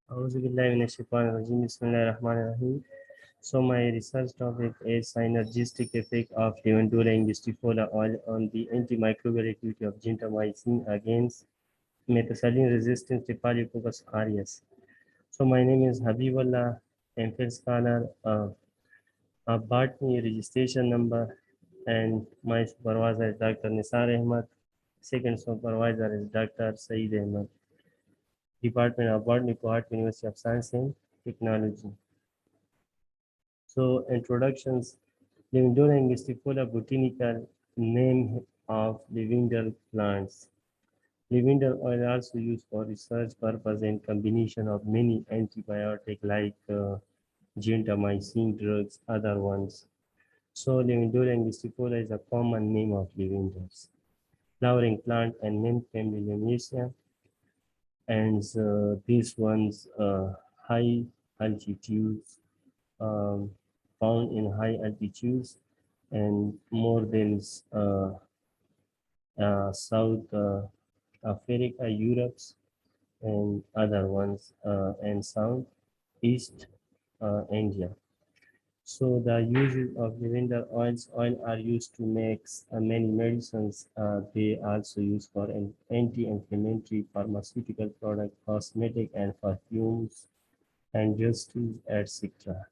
أعوذ بالله من الشيطان الرجيم. بسم الله الرحمن الرحيم. So my research topic is synergistic effect of Levendula angustifolia oil on the antimicrobial activity of gentamicin against methicillin-resistant Staphylococcus aureus. So my name is Habibullah, MPhil scholar, Botany registration number, and my supervisor is Dr. Nisar Ahmad. Second supervisor is Dr. Saeed Ahmad, Department of Botany, Guwahati University of Science and Technology. So introductions. Lavender angustifolia botanical name of lavender plants. Lavender oil also used for research purpose and combination of many antibiotic like gentamicin drugs, other ones. So Lavender angustifolia is a common name of lavenders. Flowering plant and name family Lamiaceae, and these ones high altitudes, um, found in high altitudes and more than South Africa, Europe, and other ones, and Southeast India. So the use of lavender oil are used to make many medicines. They also used for an anti-inflammatory pharmaceutical product, cosmetic and perfumes, and justice, etc.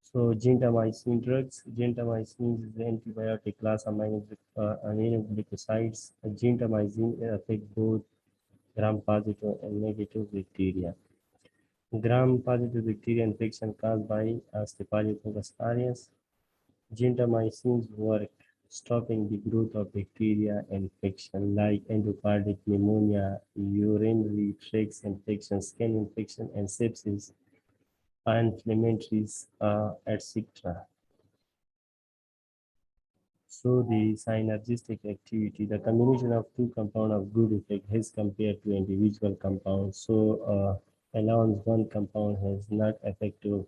So gentamicin drugs. Gentamicin is the antibiotic class of aminoglycosides. Gentamicin affect both gram-positive and negative bacteria. Gram-positive bacteria infection caused by Staphylococcus aureus. Gentamicins work stopping the growth of bacteria infection like endocardic pneumonia, urinary tract infection, skin infection, and sepsis, inflammatories, etc. So the synergistic activity, the combination of two compounds of good effect as compared to individual compounds. So alone one compound has not effective.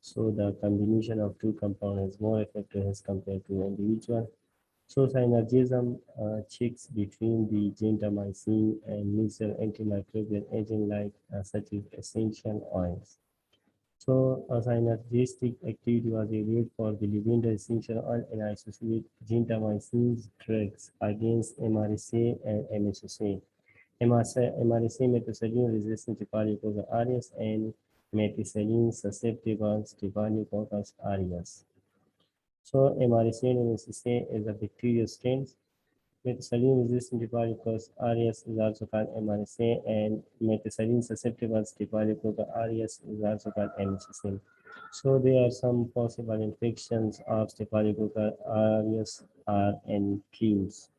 So the combination of two compounds is more effective as compared to individual. So synergism checks between the gentamicin and mixer antimicrobial agent like such as essential oils. So a synergistic activity was evaluated for the lavender essential oil and associated gentamicin drugs against MRSA and MSSA. MRSA methicillin resistant Staphylococcus aureus and methicillin susceptible Staphylococcus aureus. So MRSA and MSSA is a bacterial strain. Methicillin-resistant Staphylococcus aureus is also called MRSA, and methicillin-susceptible Staphylococcus aureus is also called MSSA. So there are some possible infections of Staphylococcus aureus are includes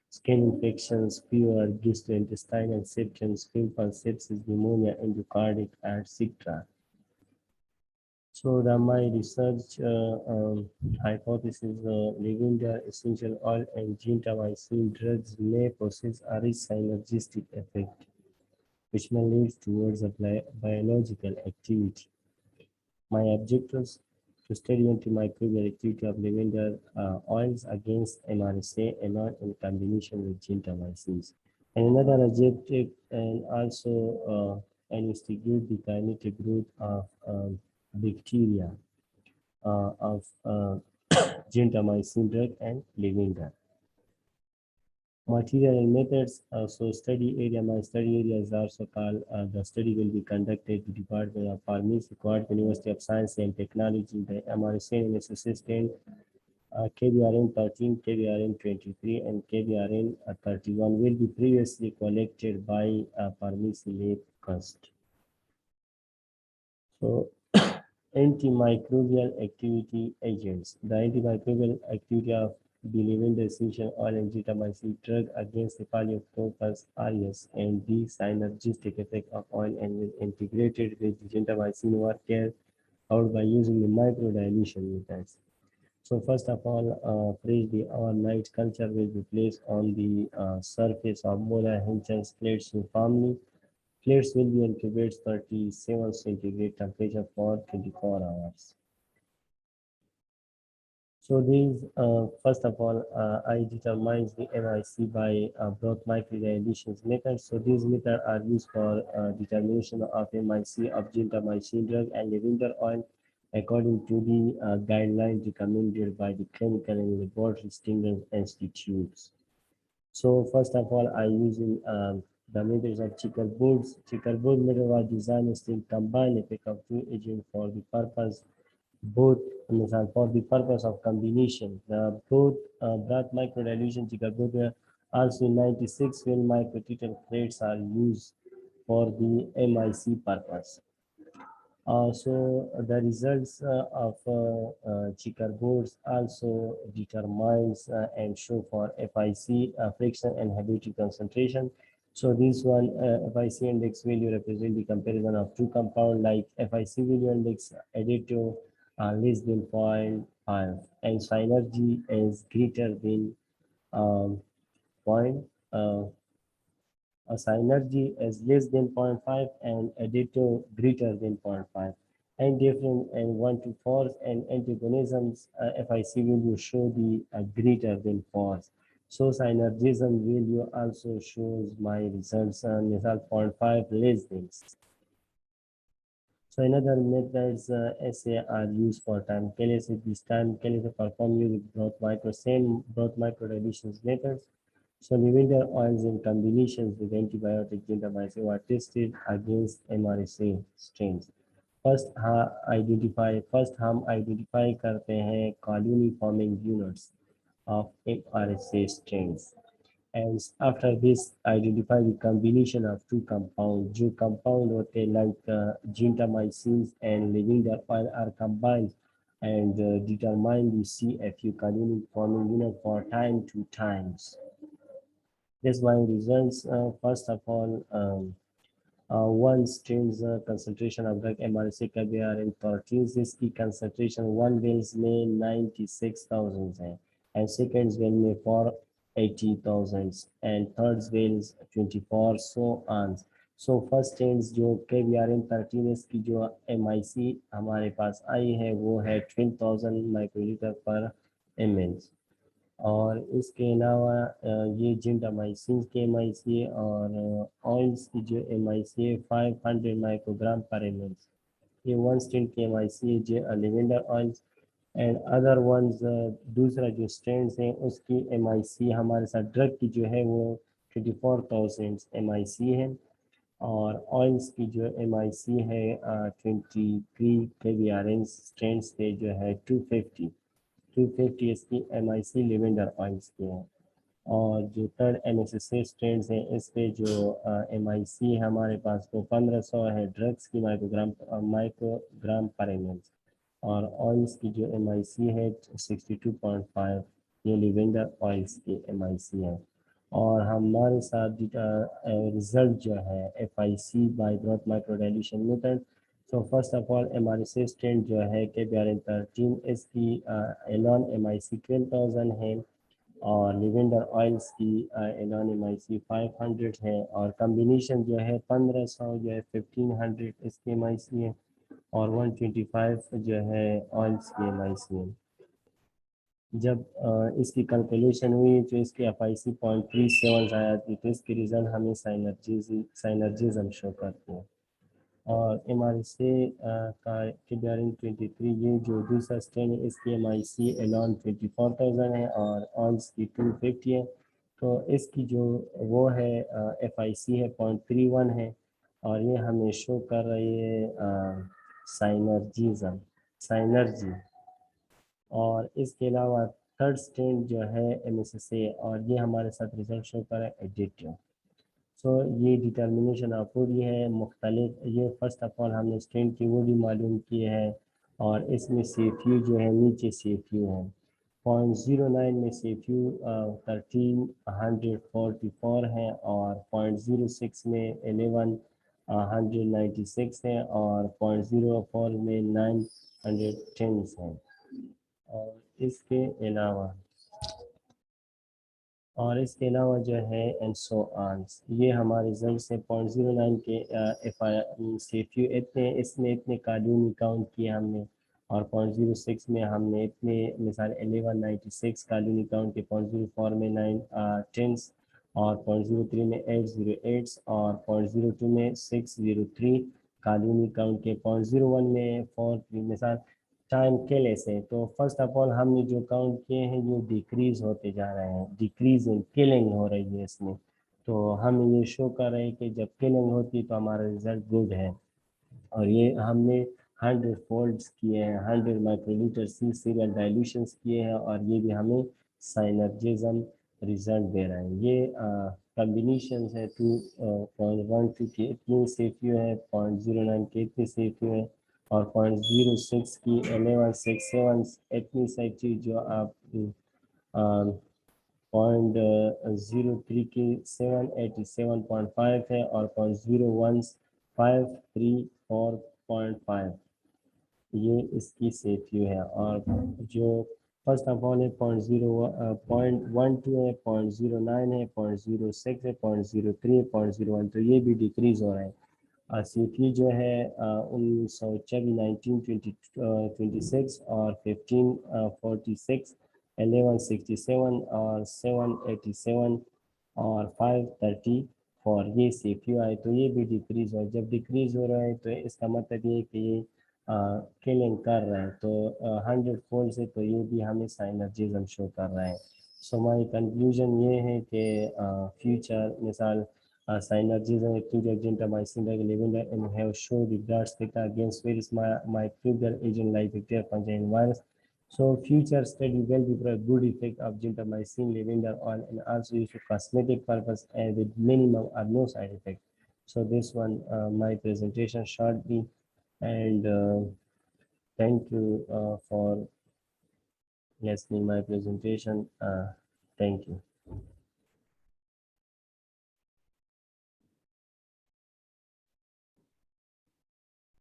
skin infections, fever, gastrointestinal symptoms, pimples, sepsis, pneumonia, endocardic, etc. So the my research hypothesis, lavender essential oil and gentamicin drugs may possess a rich synergistic effect, which may lead towards a biological activity. My objectives to study antimicrobial activity of lavender oils against MRSA and oil in combination with gentamicins. And another objective and also investigate the kinetic growth of bacteria of gentamicin drug and lavender. Material and methods. So study area. My study area is also called. The study will be conducted at the Department of Pharmacy, Guwahati University of Science and Technology. The MRSA and its assistant KBRN 13, KBRN 23, and KBRN 31 will be previously collected by Pharmacy Lab Cost. So antimicrobial activity agents. The antimicrobial activity of the lavender essential oil and gentamicin drug against Staphylococcus aureus and the synergistic effect of oil and with integrated with gentamicin were carried out by using the microdilution methods. So first of all, freeze the overnight culture will be placed on the surface of molar Hinch's plates uniformly. Plates will be incubated 37 centigrade temperature for 24 hours. So these, first of all, I determine the MIC by broad microadditions method. So these methods are used for determination of MIC of gentamicin drug and lavender oil according to the guidelines recommended by the clinical and laboratory standards institutes. So first of all, I using the methods of checkerboards. Checkerboard method was designed to combine effect of two agents for the purpose both for the purpose of combination. The both broad microdilution checkerboard also 96 film microtiter plates are used for the MIC purpose. So the results of checkerboards also determines and show for FIC friction and habitual concentration. So this one FIC index value represent the comparison of two compound like FIC value index additive less than zero point 0.5 and synergy is greater than um, point a synergy is less than zero point 0.5 and additive greater than zero point 0.5. And different and 1 to 4 and antagonisms FIC value show the greater than 4. So synergism value also shows my results and result zero point 0.5 less than. So another methods SA are used for time calculus. This time calculus perform using both micro additions methods. So lavender oils in combinations with antibiotic gentamicin were tested against MRSA strains. First हम identify करते हैं colony forming units of MRSA strains. And after this, identify the combination of two compounds. जो compound होते हैं like gentamicins and lavender oil are combined and determine the CFU colony forming unit for time 2 times. This one results, first of all, one strains concentration of drug MRSA KBR in 13 इसकी concentration 1 Wells में 96,000 है and second well में 480,000 and third Wells 24 so on. So first strains जो KBR in 13 इसकी जो MIC हमारे पास आई है वो है 12,000 माइक्रोलीटर पर ml. और इसके अलावा ये जिंटामाइसिन के MIC और ऑयल्स की जो MIC है 500 माइक्रोग्राम पर ml. ये वन स्ट्रेन के MIC है जो lavender oils and other ones दूसरा जो स्ट्रेंस है उसकी MIC हमारे साथ ड्रग की जो है वो 24,000 MIC है और ऑयल्स की जो MIC है 23 KVRN स्ट्रेंस पे जो है 250 इसकी MIC लेवेंडर ऑयल्स की है और जो थर्ड MSSA स्ट्रेंस हैं इस पे जो MIC हमारे पास वो 1500 है ड्रग्स की माइक्रोग्राम पर ml और ऑयल्स की जो MIC है 62.5 ये लेवेंडर ऑयल्स की MIC है और हमारे साथ रिजल्ट जो है FIC by broad microdilution method. So first of all, MRSA strain जो है KBRN13 इसकी एलॉन MIC 12,000 है और लेवेंडर ऑयल्स की एलॉन MIC 500 है और कम्बिनेशन जो है 1500 जो है 1500 इसकी MIC है और 125 जो है ऑयल्स की MIC है. जब इसकी कैलकुलेशन हुई तो इसकी FIC 0.37 आया थी तो इसके रिजल्ट हमें साइनर्जिज्म शो करते हैं और MRSA का KBRN 23 ये जो दूसरा स्ट्रेन है इसकी MIC एलॉन 24,000 है और ऑल्स की 250 है तो इसकी जो वो है FIC है 0.31 है और ये हमें शो कर रही है साइनर्जी और इसके अलावा थर्ड स्ट्रेन जो है MSSA और ये हमारे साथ रिजल्ट शो कर रहा है एडिटिव. सो ये डिटर्मिनेशन ऑफ वुड ये है मुख्तलिफ ये फर्स्ट ऑफ ऑल हमने स्ट्रेन की वो भी मालूम की है और इसमें CFU जो है नीचे CFU है 0.09 में CFU 1344 है और 0.06 में 1196 है और 0.04 में 910 है और इसके अलावा जो है एंड सो ऑन ये हमारे रिजल्ट से 0.09 के CFU इतने इसमें इतने कार्बन काउंट किए हमने اور 0.06 میں ہم نے اتنے مثال 1196 کالونی کاؤنٹ کے 0.04 میں 9 10 اور 0.03 میں 808 اور 0.02 میں 603 کالونی کاؤنٹ کے 0.01 میں 4 مثال ٹائم کے لیے تو فرسٹ آف آل ہم نے جو کاؤنٹ کیے ہیں یہ ڈیکریز ہوتے جا رہے ہیں، ڈیکریز ان کلنگ ہو رہی ہے اس میں، تو ہم یہ شو کر رہے ہیں کہ جب کلنگ ہوتی تو ہمارا رزلٹ گڈ ہے، اور یہ ہم نے 100 فولڈس کیے ہیں، 100 مائکرو لیٹر سیریل ڈائلوشنس کیے ہیں، اور یہ بھی ہمیں سائنرجزم رزلٹ دے رہے ہیں۔ یہ کمبینیشنز ہے 2.12 کی اتنی سیفیو ہے، 0.09 کی اتنی سیفیو ہے، اور 0.06 کی 1167 اتنی سیفی جو آپ 0.03 کی 787.5 ہے، اور 0.0153 یہ اس کی سیفیو ہے، اور جو فرسٹ آف آل ہے 0.12 ہے، 0.09 ہے، 0.06 ہے، 0.03 ہے، 0.01، تو یہ بھی ڈیکریز ہو رہا ہے۔ سیفی جو ہے 1926 اور 1546 1167 اور 787 اور 534 یہ سیفیو آئے، تو یہ بھی ڈیکریز ہو، جب ڈیکریز ہو رہا ہے تو اس کا مطلب یہ ہے کہ یہ کلنگ کر رہا ہے، تو 100 فولڈ سے تو یہ بھی ہمیں سائنرجزم شو کر رہا ہے۔ سو ہماری کنکلوژن یہ ہے کہ فیوچر مثال synergism included gentamicin lavender and have showed the broad spectrum against various microbial agents like bacteria, fungi, and virus. So future study will be for a good effect of gentamicin lavender oil and also used for cosmetic purpose and with minimum or no side effect. So this one my presentation shortly, and thank you for listening my presentation. Thank you.